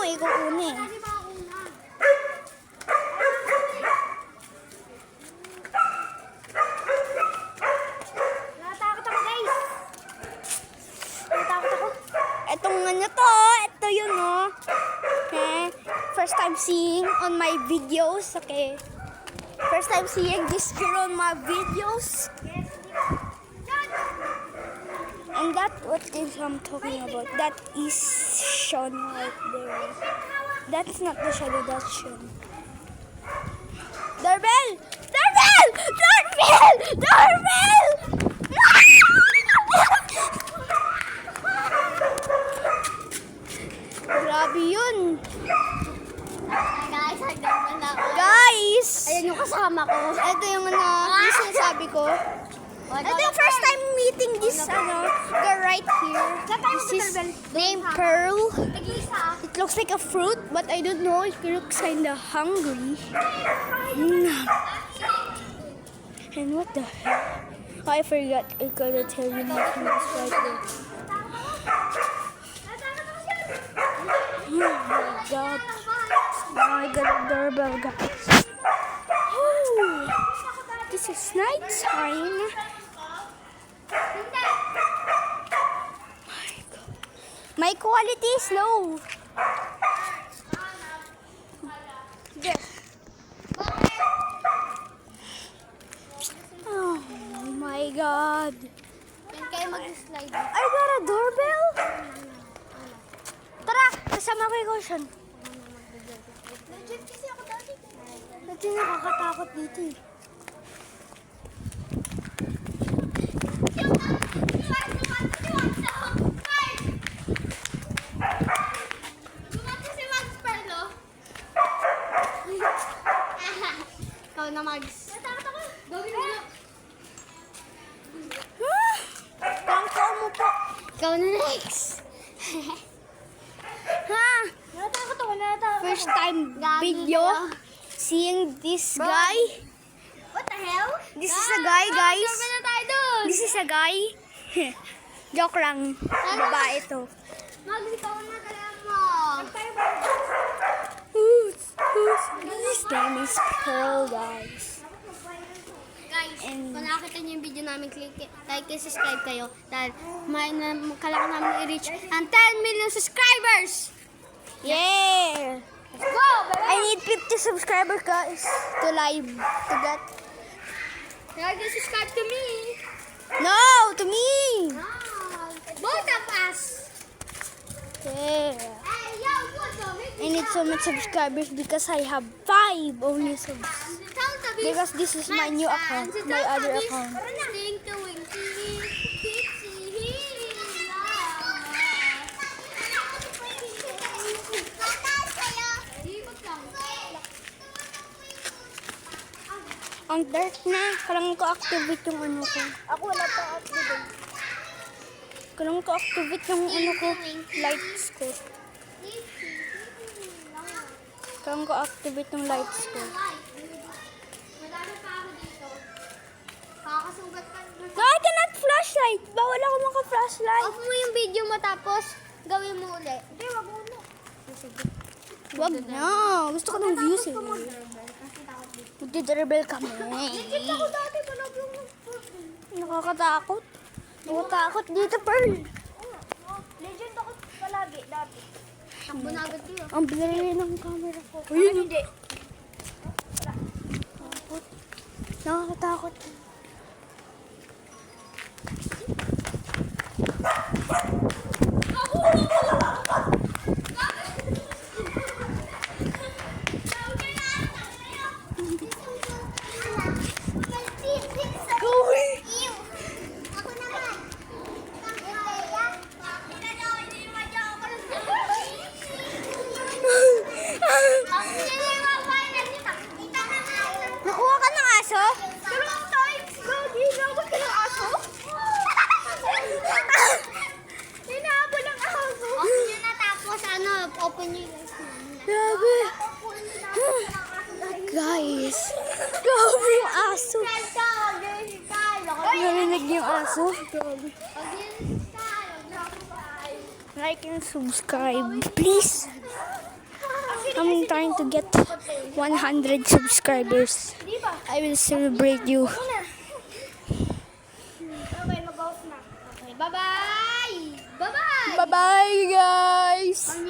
ikaw una eh. Natakot ako, guys. Natakot ako. Etong ano to, ito yun oh. Okay. First time seeing on my videos, okay. First time seeing this girl on my videos. And that what is I'm talking about. That is Sean right there. That's not the shadow, that's Sean. Doorbell! Doorbell! Doorbell! Doorbell! Grabe yun. Guys, hanggang na ako. Guys! Ayan yung kasama ko. Ito yung yung sinasabi ko. Ito yung first time meeting this girl right here. This is named Pearl. It looks like a fruit, but I don't know. It looks kinda hungry. And what the hell? Oh, I forgot. I gotta tell you my friends right there. Oh my god. Now I got a doorbell, guys. Oh, this is night time. My quality is low. Oh my god. Yan kayo mag-slide. I got a doorbell? Tara, kasama ko yung caution. Legit kasi ako dati. Ito yung nakakatakot dito eh. Ikaw na, Mags. Natakot ako. Gawin mo. Tangko mo po. Ikaw na, next. Ha? Natakot ako, natakot. First time Gagi video ka. seeing this guy. What the hell? This is a guy, guys. Survey na tayo dun. This is a guy. Joke lang. Babae ito. Mags, ikaw na talaga mo. His name is Pearl, guys. Guys, And- kung nakakita niyo yung video namin, click like and subscribe kayo dahil kailangan namin i-reach ang 10 million subscribers! Yeah! Let's go, baby! I need 50 subscribers, guys, to live to that. Like and subscribe to me! No, to me. Both of us! Yeah. Hey, yo, I need so much subscribers because I have 5 only subs. Because this is my new account, my other account. Ang dark na. Kailangan ko activate yung ano ko. Ako wala pa activate. Kailangan ko activate yung ano ko, lights ko. Kailangan ko activate yung lights ko. Madami pa ako dito. Kakasugat ka. No, I cannot flashlight. Bawal ako maka-flashlight. Off mo yung video mo tapos gawin mo ulit. Hindi, wag mo ulit. Wag na. Gusto ko ng views eh. Magdi-doorbell kami. Legit ako dati pala yung Nakakatakot. Nakakatakot dito, Pearl. legend ako palagi dati. Takbo na agad yun. Ang blurry ng camera ko. Hindi. Nakakatakot. Ako naman. Nakuha ka ng aso? Dalawang times. Gagi, nabot ka ng aso? Hinabol ang aso. Open nyo na tapos open nyo yung Grabe. Guys. Grabe yung aso. Narinig niyo yung aso? Grabe. Like and subscribe, please. I'm trying to get 100 subscribers. I will celebrate you. Okay, mag-off na. Okay, bye-bye! Bye-bye! Bye-bye, guys!